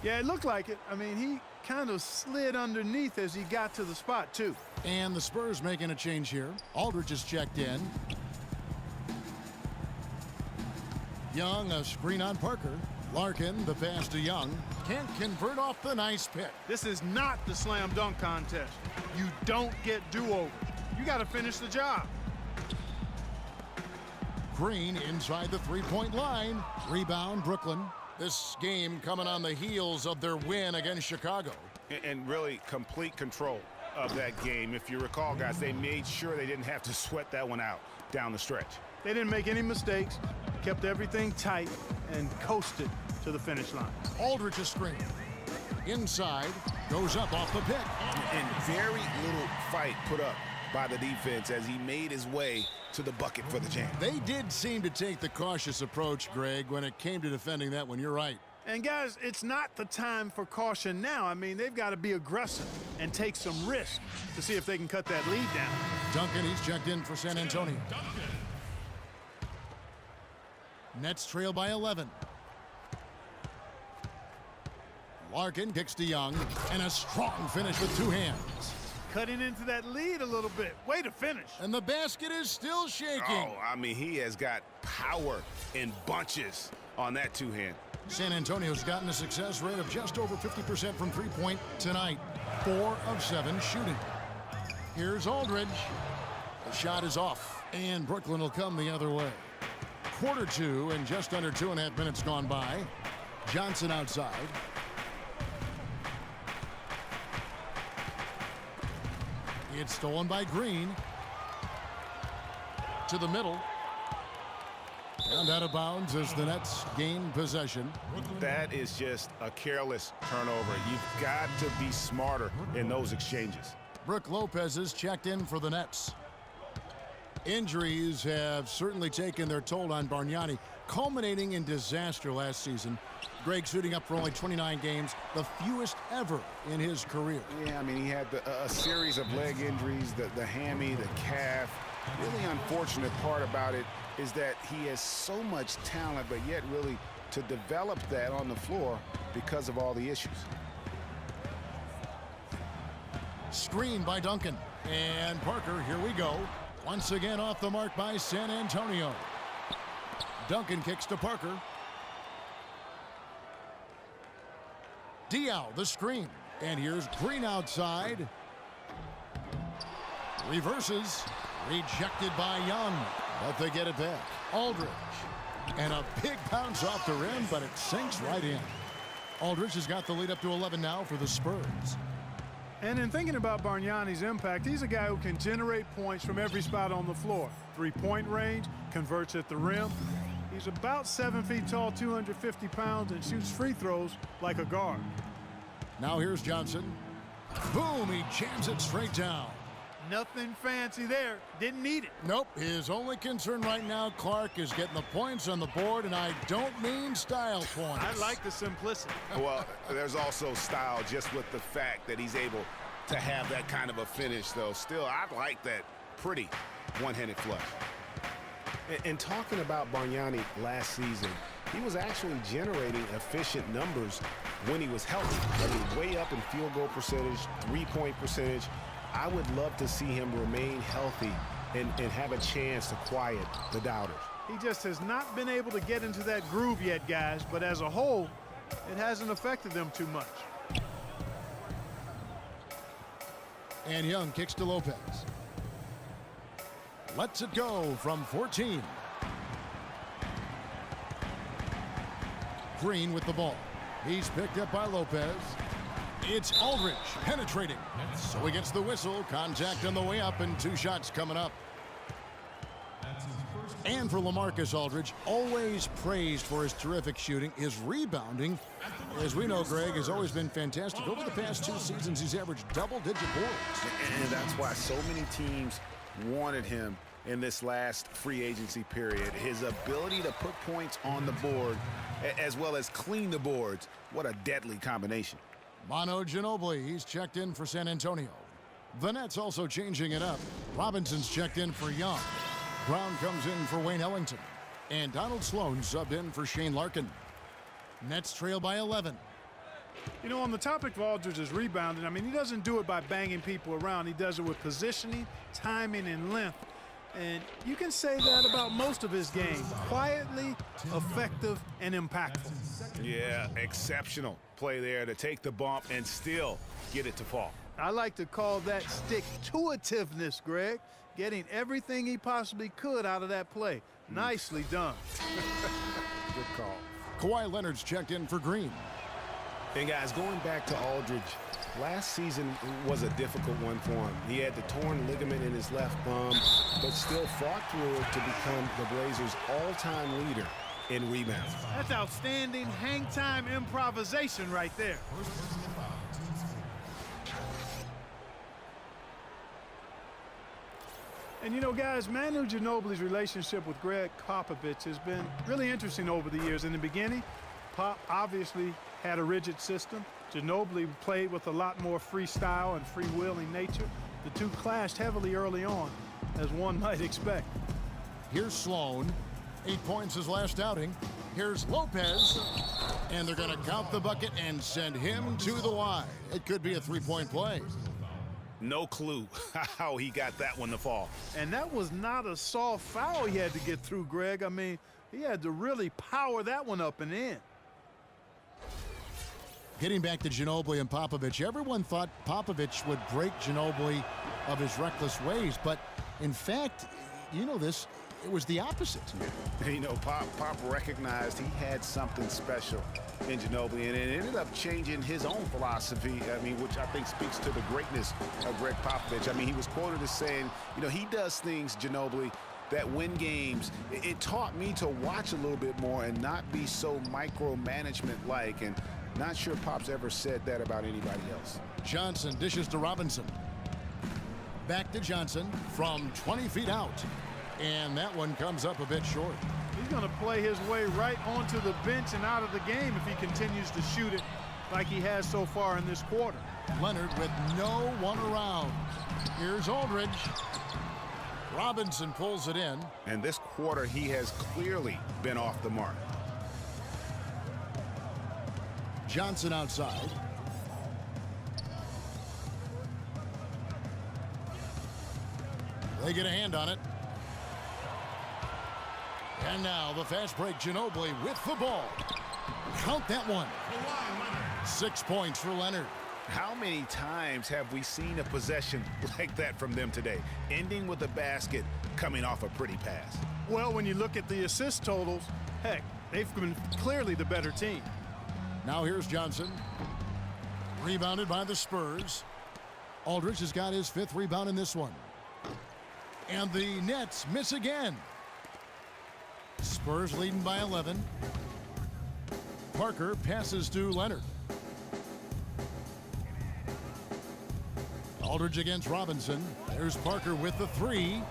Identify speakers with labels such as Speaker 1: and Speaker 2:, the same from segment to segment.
Speaker 1: Yeah, it looked like it. I mean, he kind of slid underneath as he got to the spot, too.
Speaker 2: And the Spurs making a change here. Aldridge is checked in. Young, a screen on Parker. Larkin, the pass to Young. Can't convert off the nice pick.
Speaker 1: This is not the slam dunk contest. You don't get do-overs. You got to finish the job.
Speaker 2: Green inside the three-point line. Rebound, Brooklyn. This game coming on the heels of their win against Chicago.
Speaker 3: And really complete control of that game. If you recall, guys, they made sure they didn't have to sweat that one out down the stretch.
Speaker 1: They didn't make any mistakes, kept everything tight, and coasted to the finish line.
Speaker 2: Aldridge is screen. Inside, goes up off the pick.
Speaker 3: And very little fight put up by the defense as he made his way to the bucket for the jam.
Speaker 2: They did seem to take the cautious approach, Greg, when it came to defending that one. You're right.
Speaker 1: And, guys, it's not the time for caution now. I mean, they've got to be aggressive and take some risk to see if they can cut that lead down.
Speaker 2: Duncan, he's checked in for San Antonio. Nets trail by 11. Larkin kicks to Young, and a strong finish with two hands.
Speaker 1: Cutting into that lead a little bit. Way to finish.
Speaker 2: And the basket is still shaking.
Speaker 3: Oh, I mean, he has got power in bunches on that two-hand.
Speaker 2: San Antonio's gotten a success rate of just over 50% from three-point tonight. 4 of 7 shooting. Here's Aldridge. The shot is off, and Brooklyn will come the other way. Quarter 2, and just under 2.5 minutes gone by. Johnson outside. It's stolen by Green. To the middle. And out of bounds as the Nets gain possession.
Speaker 3: That is just a careless turnover. You've got to be smarter in those exchanges.
Speaker 2: Brook Lopez is checked in for the Nets. Injuries have certainly taken their toll on Bargnani, culminating in disaster last season. Greg suiting up for only 29 games, the fewest ever in his career.
Speaker 3: Yeah, I mean, he had a series of leg injuries, the hammy, the calf. Really unfortunate part about it is that he has so much talent, but yet really to develop that on the floor because of all the issues.
Speaker 2: Screen by Duncan. And Parker, here we go. Once again off the mark by San Antonio. Duncan kicks to Parker. Diaw, the screen. And here's Green outside. Reverses. Rejected by Young. But they get it back. Aldridge. And a big bounce off the rim, but it sinks right in. Aldridge has got the lead up to 11 now for the Spurs.
Speaker 1: And in thinking about Bargnani's impact, he's a guy who can generate points from every spot on the floor. Three-point range, converts at the rim. He's about 7 feet tall, 250 pounds, and shoots free throws like a guard.
Speaker 2: Now here's Johnson. Boom, he jams it straight down.
Speaker 1: Nothing fancy there. Didn't need it.
Speaker 2: Nope, his only concern right now, Clark, is getting the points on the board, and I don't mean style points.
Speaker 1: I like the simplicity.
Speaker 3: Well, there's also style just with the fact that he's able to have that kind of a finish, though. Still, I like that pretty one-handed flush. And talking about Bargnani last season, he was actually generating efficient numbers when he was healthy. I mean, way up in field goal percentage, three-point percentage. I would love to see him remain healthy and have a chance to quiet the doubters.
Speaker 1: He just has not been able to get into that groove yet, guys, but as a whole, it hasn't affected them too much.
Speaker 2: And Young kicks to Lopez. Lets it go from 14. Green with the ball. He's picked up by Lopez. It's Aldridge penetrating. So he gets the whistle. Contact on the way up, and 2 shots coming up. And for LaMarcus Aldridge, always praised for his terrific shooting. His rebounding, as we know, Greg, has always been fantastic. Over the past 2 seasons, he's averaged double-digit boards.
Speaker 3: And that's why so many teams wanted him in this last free agency period. His ability to put points on the board as well as clean the boards. What a deadly combination.
Speaker 2: Manu Ginobili, he's checked in for San Antonio. The Nets also changing it up. Robinson's checked in for Young. Brown comes in for Wayne Ellington. And Donald Sloan subbed in for Shane Larkin. Nets trail by 11.
Speaker 1: You know, on the topic of Aldridge's rebounding, I mean, he doesn't do it by banging people around. He does it with positioning, timing, and length. And you can say that about most of his game. Quietly, effective, and impactful.
Speaker 3: Yeah, exceptional play there to take the bump and still get it to fall.
Speaker 1: I like to call that stick-to-itiveness, Greg. Getting everything he possibly could out of that play. Nicely done.
Speaker 3: Good call.
Speaker 2: Kawhi Leonard's checked in for Green.
Speaker 3: And guys, going back to Aldridge, last season was a difficult one for him. He had the torn ligament in his left thumb, but still fought through it to become the Blazers' all-time leader in rebounds.
Speaker 1: That's outstanding hang-time improvisation right there. And, you know, guys, Manu Ginobili's relationship with Greg Popovich has been really interesting over the years. In the beginning, Pop obviously had a rigid system. Ginobili played with a lot more freestyle and free-wheeling nature. The two clashed heavily early on, as one might expect.
Speaker 2: Here's Sloan. 8 points his last outing. Here's Lopez. And they're going to count the bucket and send him to the line. It could be a three-point play.
Speaker 3: No clue how he got that one to fall.
Speaker 1: And that was not a soft foul he had to get through, Greg. I mean, he had to really power that one up and in.
Speaker 2: Getting back to Ginobili and Popovich, everyone thought Popovich would break Ginobili of his reckless ways, but in fact, you know this, it was the opposite.
Speaker 3: You know, Pop recognized he had something special in Ginobili, and it ended up changing his own philosophy, I mean, which I think speaks to the greatness of Greg Popovich. I mean, he was quoted as saying, you know, he does things, Ginobili, that win games. It taught me to watch a little bit more and not be so micromanagement-like, and not sure Pop's ever said that about anybody else.
Speaker 2: Johnson dishes to Robinson. Back to Johnson from 20 feet out. And that one comes up a bit short.
Speaker 1: He's going to play his way right onto the bench and out of the game if he continues to shoot it like he has so far in this quarter.
Speaker 2: Leonard with no one around. Here's Aldridge. Robinson pulls it in.
Speaker 3: And this quarter, he has clearly been off the mark.
Speaker 2: Johnson outside. They get a hand on it. And now the fast break, Ginobili with the ball. Count that one. 6 points for Leonard.
Speaker 3: How many times have we seen a possession like that from them today, ending with a basket coming off a pretty pass?
Speaker 1: Well, when you look at the assist totals, heck, they've been clearly the better team.
Speaker 2: Now here's Johnson. Rebounded by the Spurs. Aldridge has got his 5th rebound in this one. And the Nets miss again. Spurs leading by 11. Parker passes to Leonard. Aldridge against Robinson. There's Parker with the 3.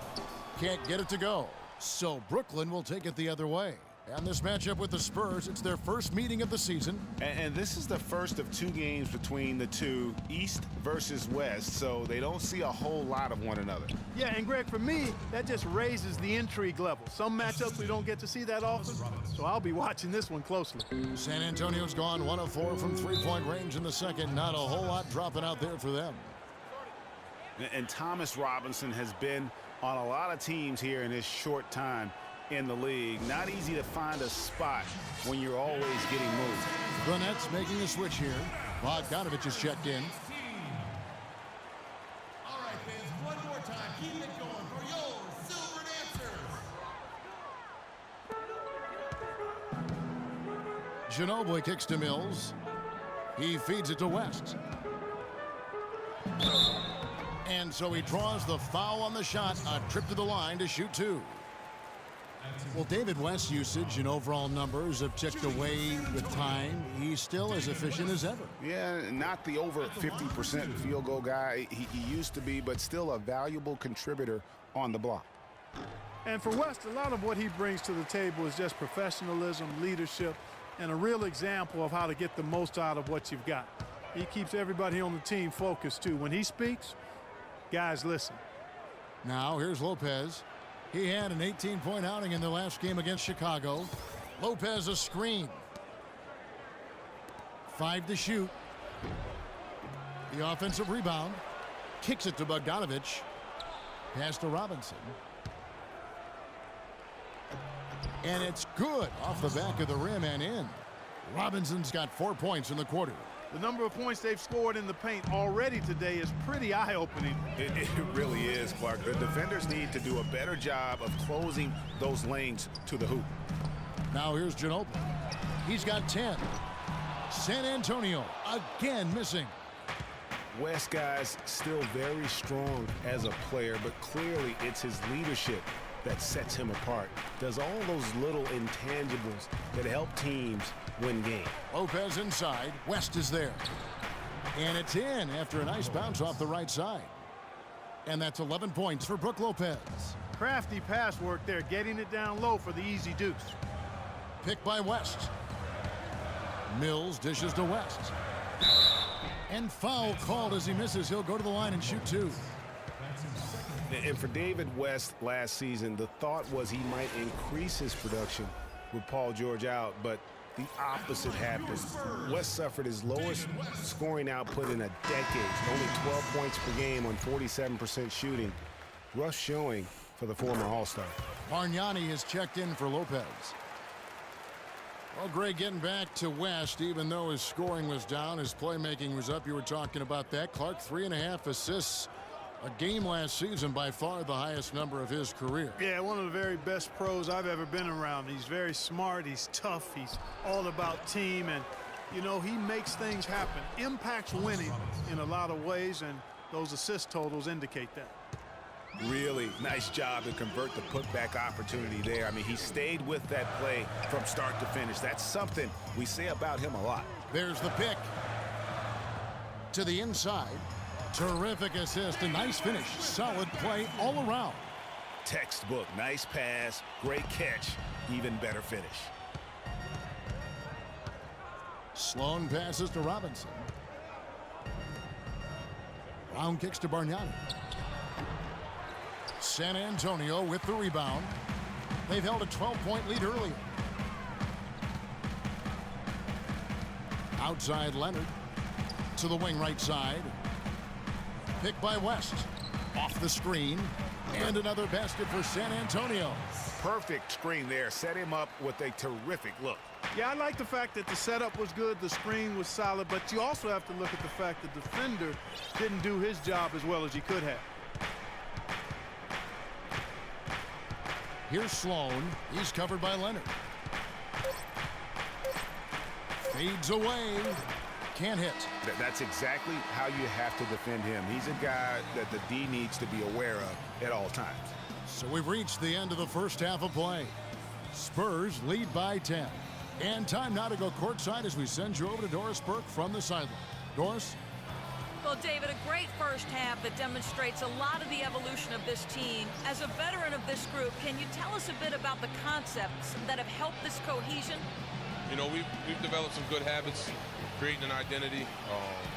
Speaker 2: Can't get it to go. So Brooklyn will take it the other way. And this matchup with the Spurs, it's their first meeting of the season.
Speaker 3: And this is the first of 2 games between the two, East versus West, so they don't see a whole lot of one another.
Speaker 1: Yeah, and Greg, for me, that just raises the intrigue level. Some matchups we don't get to see that often, so I'll be watching this one closely.
Speaker 2: San Antonio's gone 1 of 4 from three-point range in the second. Not a whole lot dropping out there for them.
Speaker 3: And Thomas Robinson has been on a lot of teams here in his short time in the league. Not easy to find a spot when you're always getting moved.
Speaker 2: The Nets making a switch here. Bogdanovich is checked in.
Speaker 4: All right, fans, one more time. Keep it going for your Silver Dancers.
Speaker 2: Ginobili kicks to Mills. He feeds it to West. And so he draws the foul on the shot. A trip to the line to shoot 2. Well, David West's usage and overall numbers have ticked away with time. He's still as efficient as ever.
Speaker 3: Yeah, not the over 50% field goal guy he used to be, but still a valuable contributor on the block.
Speaker 1: And for West, a lot of what he brings to the table is just professionalism, leadership, and a real example of how to get the most out of what you've got. He keeps everybody on the team focused, too. When he speaks, guys listen.
Speaker 2: Now, here's Lopez. He had an 18-point outing in the last game against Chicago. Lopez a screen. 5 to shoot. The offensive rebound. Kicks it to Bogdanovich. Pass to Robinson. And it's good off the back of the rim and in. Robinson's got 4 points in the quarter.
Speaker 1: The number of points they've scored in the paint already today is pretty eye-opening.
Speaker 3: It really is, Clark. The defenders need to do a better job of closing those lanes to the hoop.
Speaker 2: Now here's Ginobili. He's got 10. San Antonio again missing.
Speaker 3: West guy's still very strong as a player, but clearly it's his leadership that sets him apart. Does all those little intangibles that help teams win games.
Speaker 2: Lopez inside. West is there. And it's in after a nice bounce off the right side. And that's 11 points for Brook Lopez.
Speaker 1: Crafty pass work there, getting it down low for the easy deuce.
Speaker 2: Picked by West. Mills dishes to West. And foul called as he misses. He'll go to the line and shoot two.
Speaker 3: And for David West last season, the thought was he might increase his production with Paul George out, but the opposite happened. West suffered his lowest scoring output in a decade, only 12 points per game on 47% shooting. Rough showing for the former All-Star.
Speaker 2: Bargnani has checked in for Lopez. Well, Greg, getting back to West, even though his scoring was down, his playmaking was up. You were talking about that. Clark, 3.5 assists a game last season, by far the highest number of his career.
Speaker 1: Yeah, one of the very best pros I've ever been around. He's very smart, he's tough, he's all about team, and, you know, he makes things happen. Impacts winning in a lot of ways, and those assist totals indicate that.
Speaker 3: Really nice job to convert the putback opportunity there. I mean, he stayed with that play from start to finish. That's something we say about him a lot.
Speaker 2: There's the pick. To the inside. Terrific assist, a nice finish. Solid play all around.
Speaker 3: Textbook, nice pass, great catch, even better finish.
Speaker 2: Sloan passes to Robinson. Brown kicks to Bargnani. San Antonio with the rebound. They've held a 12-point lead earlier. Outside Leonard. To the wing right side. Picked by West. Off the screen. And another basket for San Antonio.
Speaker 3: Perfect screen there. Set him up with a terrific look.
Speaker 1: Yeah, I like the fact that the setup was good, the screen was solid, but you also have to look at the fact that the defender didn't do his job as well as he could have.
Speaker 2: Here's Sloan. He's covered by Leonard. Fades away. Can't hit.
Speaker 3: That's exactly how you have to defend him. He's a guy that the D needs to be aware of at all times.
Speaker 2: So we've reached the end of the first half of play. Spurs lead by 10. And time now to go courtside as we send you over to Doris Burke from the sideline. Doris?
Speaker 5: Well, David, a great first half that demonstrates a lot of the evolution of this team. As a veteran of this group, can you tell us a bit about the concepts that have helped this cohesion?
Speaker 6: You know, we've developed some good habits, creating an identity,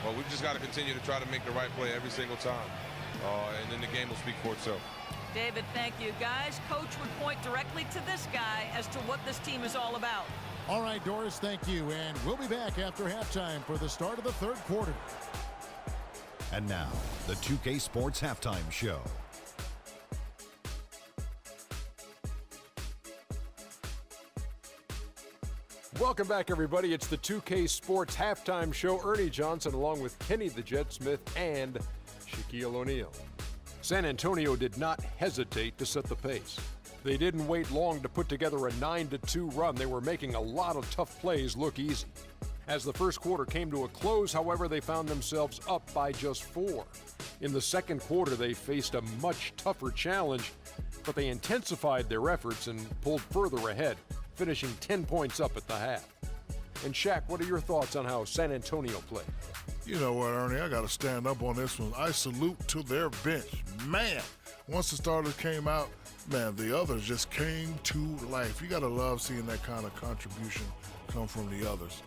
Speaker 6: but we've just got to continue to try to make the right play every single time, and then the game will speak for itself.
Speaker 5: David, thank you. Guys, Coach would point directly to this guy as to what this team is all about.
Speaker 2: All right, Doris, thank you. And we'll be back after halftime for the start of the third quarter.
Speaker 7: And now, the 2K Sports Halftime Show.
Speaker 8: Welcome back, everybody. It's the 2K Sports Halftime Show. Ernie Johnson along with Kenny the Jet Smith and Shaquille O'Neal. San Antonio did not hesitate to set the pace. They didn't wait long to put together a 9-2 run. They were making a lot of tough plays look easy. As the first quarter came to a close, however, they found themselves up by just 4. In the second quarter, they faced a much tougher challenge, but they intensified their efforts and pulled further ahead, finishing 10 points up at the half. And Shaq, what are your thoughts on how San Antonio played?
Speaker 9: You know what, Ernie, I got to stand up on this one. I salute to their bench. Man, once the starters came out, man, the others just came to life. You got to love seeing that kind of contribution come from the others.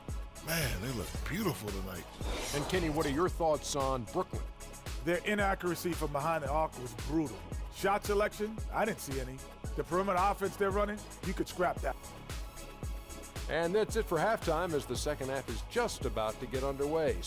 Speaker 9: Man, they look beautiful tonight.
Speaker 8: And Kenny, what are your thoughts on Brooklyn?
Speaker 10: Their inaccuracy from behind the arc was brutal. Shot selection, I didn't see any. The perimeter offense they're running, you could scrap that.
Speaker 8: And that's it for halftime as the second half is just about to get underway.